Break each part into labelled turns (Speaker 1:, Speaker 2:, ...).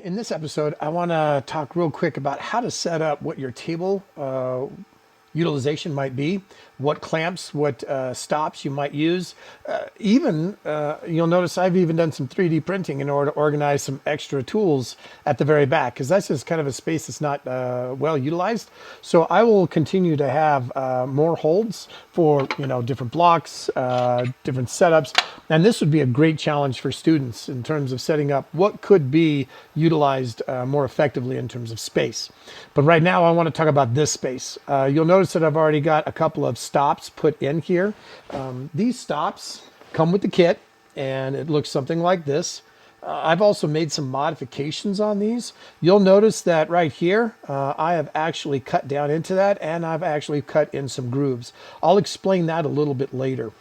Speaker 1: In this episode, I want to talk real quick about how to set up what your table utilization might be, what clamps, what stops you might use. You'll notice I've even done some 3D printing in order to organize some extra tools at the very back, because that's just kind of a space that's not well utilized. So I will continue to have more holds for different blocks, different setups, and this would be a great challenge for students in terms of setting up what could be utilized more effectively in terms of space. But right now I want to talk about this space. You'll notice that I've already got a couple of stops put in here. These stops come with the kit, and it looks something like this. I've also made some modifications on these. You'll notice that right here, I have actually cut down into that, and I've actually cut in some grooves. I'll explain that a little bit later.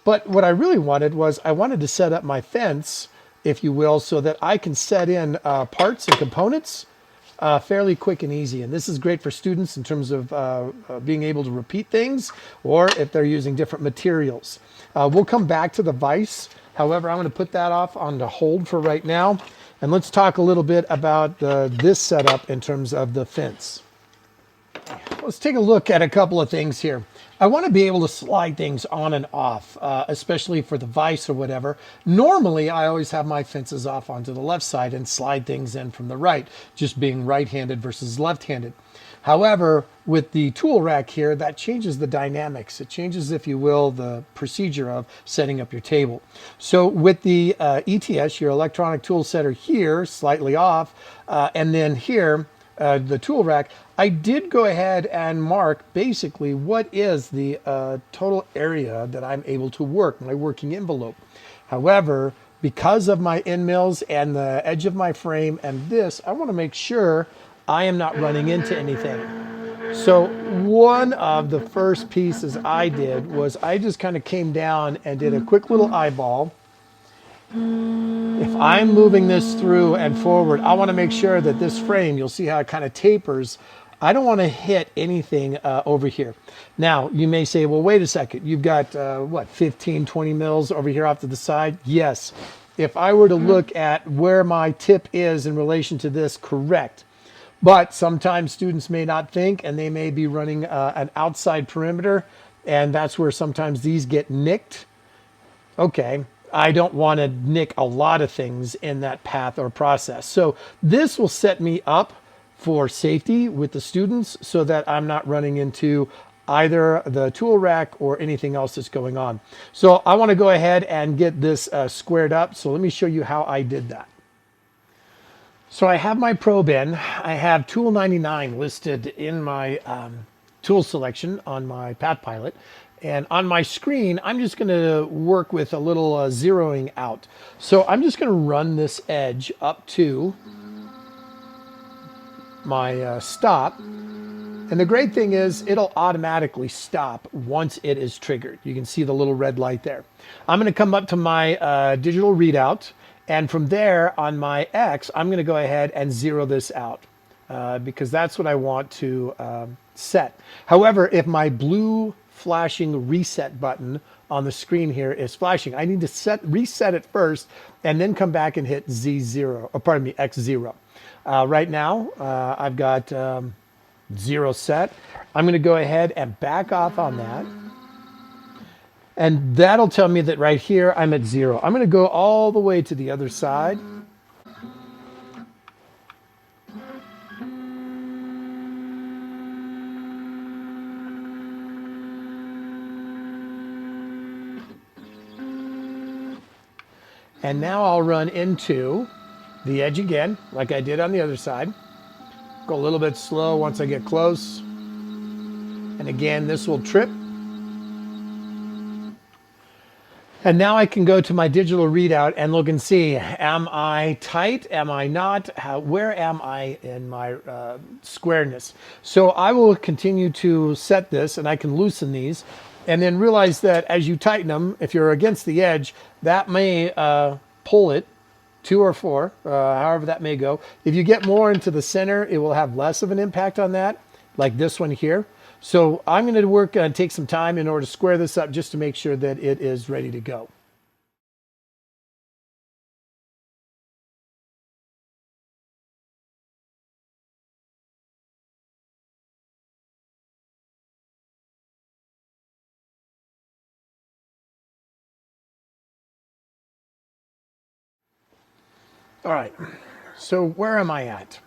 Speaker 1: But what I really wanted was I wanted to set up my fence, if you will, so that I can set in parts and components fairly quick and easy. And this is great for students in terms of being able to repeat things, or if they're using different materials. We'll come back to the vise. However, I'm going to put that off on the hold for right now. And let's talk a little bit about this setup in terms of the fence. Let's take a look at a couple of things here. I want to be able to slide things on and off, especially for the vise or whatever. Normally, I always have my fences off onto the left side and slide things in from the right, just being right-handed versus left-handed. However, with the tool rack here, that changes the dynamics. It changes, if you will, the procedure of setting up your table. So with the ETS, your electronic tool setter here, slightly off, and then here, the tool rack, I did go ahead and mark basically what is the total area that I'm able to work, my working envelope. However, because of my end mills and the edge of my frame and this, I want to make sure I am not running into anything. So one of the first pieces I did was I just kind of came down and did a quick little eyeball. If I'm moving this through and forward, I want to make sure that this frame, you'll see how it kind of tapers. I don't want to hit anything over here. Now, you may say, well, wait a second. You've got, 15, 20 mils over here off to the side? Yes. If I were to look at where my tip is in relation to this, correct. But sometimes students may not think, and they may be running an outside perimeter, and that's where sometimes these get nicked. Okay. I don't want to nick a lot of things in that path or process. So this will set me up for safety with the students so that I'm not running into either the tool rack or anything else that's going on. So I want to go ahead and get this squared up. So let me show you how I did that. So I have my probe in. I have tool 99 listed in my tool selection on my Path Pilot. And on my screen, I'm just going to work with a little zeroing out. So I'm just going to run this edge up to my stop. And the great thing is it'll automatically stop once it is triggered. You can see the little red light there. I'm going to come up to my digital readout. And from there on my X, I'm going to go ahead and zero this out because that's what I want to set. However, if my blue flashing reset button on the screen here is flashing, I need to reset it first and then come back and hit X0. Right now, I've got 0 set. I'm going to go ahead and back off on that. And that'll tell me that right here, I'm at 0. I'm going to go all the way to the other side. And now I'll run into the edge again, like I did on the other side. Go a little bit slow once I get close. And again, this will trip. And now I can go to my digital readout and look and see, am I tight? Am I not? Where am I in my squareness? So I will continue to set this, and I can loosen these. And then realize that as you tighten them, if you're against the edge, that may pull it 2 or 4, however that may go. If you get more into the center, it will have less of an impact on that, like this one here. So I'm going to work and take some time in order to square this up just to make sure that it is ready to go. All right, so where am I at?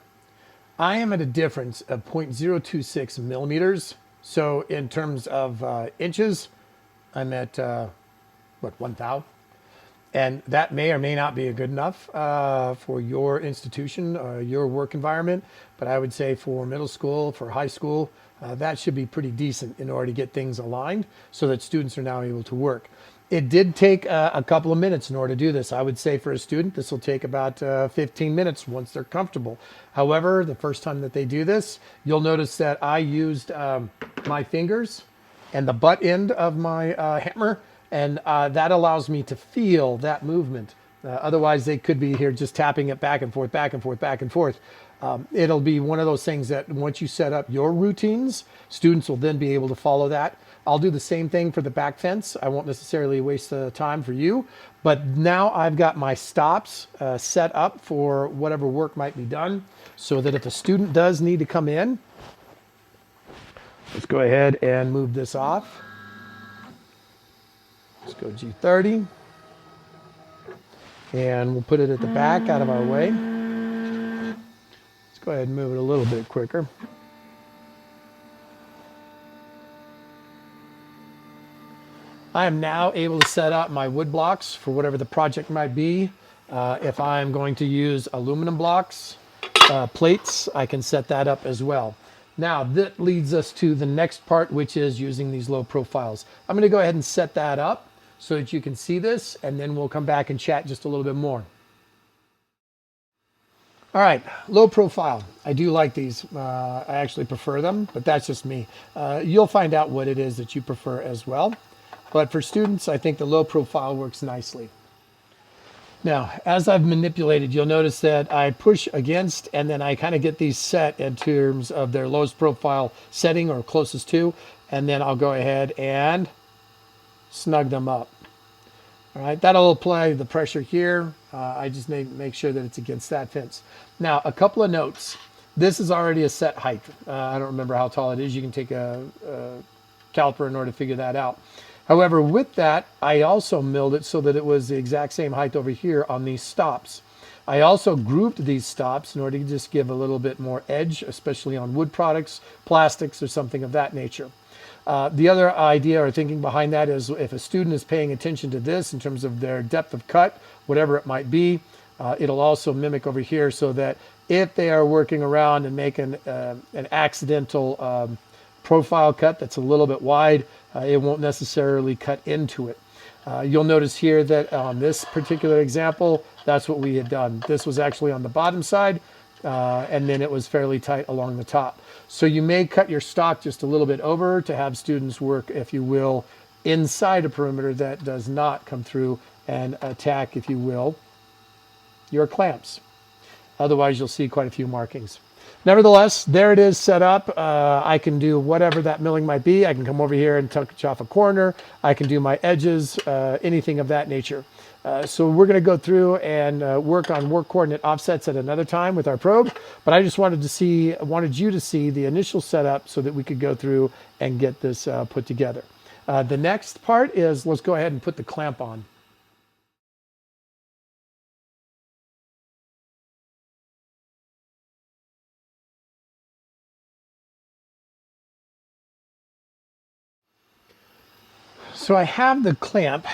Speaker 1: I am at a difference of 0.026 millimeters. So in terms of inches, I'm at, what, 1/1000? And that may or may not be good enough for your institution, your work environment. But I would say for middle school, for high school, that should be pretty decent in order to get things aligned so that students are now able to work. It did take a couple of minutes in order to do this. I would say for a student, this will take about 15 minutes once they're comfortable. However, the first time that they do this, you'll notice that I used my fingers and the butt end of my hammer, and that allows me to feel that movement. Otherwise, they could be here just tapping it back and forth, back and forth, back and forth. It'll be one of those things that once you set up your routines, students will then be able to follow that. I'll do the same thing for the back fence. I won't necessarily waste the time for you, but now I've got my stops set up for whatever work might be done so that if a student does need to come in, let's go ahead and move this off. Let's go G30. And we'll put it at the back out of our way. Let's go ahead and move it a little bit quicker. I am now able to set up my wood blocks for whatever the project might be. If I'm going to use aluminum blocks, plates, I can set that up as well. Now that leads us to the next part, which is using these low profiles. I'm going to go ahead and set that up so that you can see this, and then we'll come back and chat just a little bit more. All right, low profile. I do like these. I actually prefer them, but that's just me. You'll find out what it is that you prefer as well. But for students, I think the low profile works nicely. Now, as I've manipulated, you'll notice that I push against, and then I kind of get these set in terms of their lowest profile setting or closest to, and then I'll go ahead and snug them up. All right, that'll apply the pressure here. I just make sure that it's against that fence. Now, a couple of notes. This is already a set height. I don't remember how tall it is. You can take a caliper in order to figure that out. However, with that, I also milled it so that it was the exact same height over here on these stops. I also grouped these stops in order to just give a little bit more edge, especially on wood products, plastics, or something of that nature. The other idea or thinking behind that is if a student is paying attention to this in terms of their depth of cut, whatever it might be, it'll also mimic over here so that if they are working around and making an accidental profile cut that's a little bit wide, it won't necessarily cut into it. You'll notice here that on this particular example, that's what we had done. This was actually on the bottom side, and then it was fairly tight along the top. So you may cut your stock just a little bit over to have students work, if you will, inside a perimeter that does not come through and attack, if you will, your clamps. Otherwise, you'll see quite a few markings. Nevertheless, there it is set up. I can do whatever that milling might be. I can come over here and touch off a corner. I can do my edges, anything of that nature. So we're going to go through and work on work coordinate offsets at another time with our probe. But I just wanted you to see the initial setup so that we could go through and get this put together. The next part is let's go ahead and put the clamp on. So I have the clamp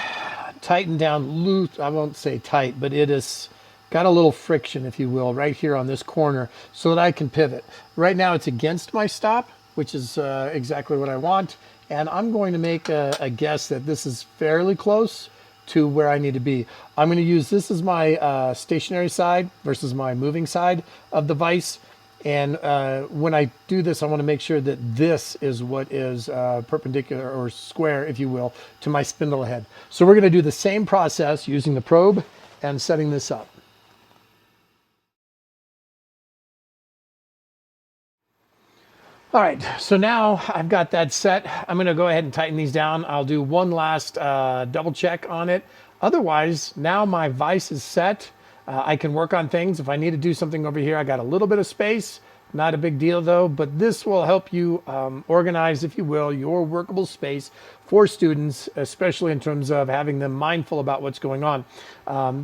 Speaker 1: tightened down loose. I won't say tight, but it is got a little friction, if you will, right here on this corner so that I can pivot. Right now it's against my stop, which is exactly what I want. And I'm going to make a guess that this is fairly close to where I need to be. I'm going to use this as my stationary side versus my moving side of the vise. And when I do this, I want to make sure that this is what is perpendicular or square, if you will, to my spindle head. So we're going to do the same process using the probe and setting this up. All right, so now I've got that set. I'm going to go ahead and tighten these down. I'll do one last double check on it. Otherwise, now my vise is set. I can work on things. If I need to do something over here, I got a little bit of space. Not a big deal though, but this will help you organize, if you will, your workable space for students, especially in terms of having them mindful about what's going on.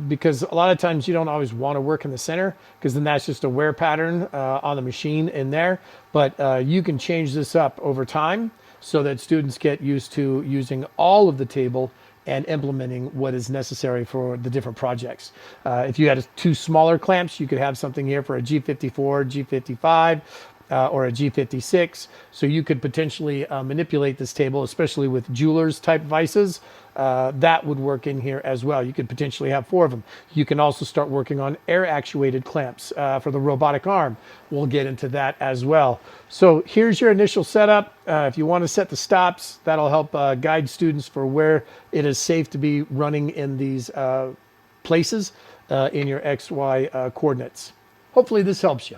Speaker 1: Because a lot of times you don't always want to work in the center, because then that's just a wear pattern on the machine in there. But you can change this up over time so that students get used to using all of the table and implementing what is necessary for the different projects. If you had two smaller clamps, you could have something here for a G54, G55, or a G56. So you could potentially manipulate this table, especially with jewelers type vices. That would work in here as well. You could potentially have 4 of them. You can also start working on air actuated clamps for the robotic arm. We'll get into that as well. So here's your initial setup. If you want to set the stops, that'll help guide students for where it is safe to be running in these places in your XY coordinates. Hopefully this helps you.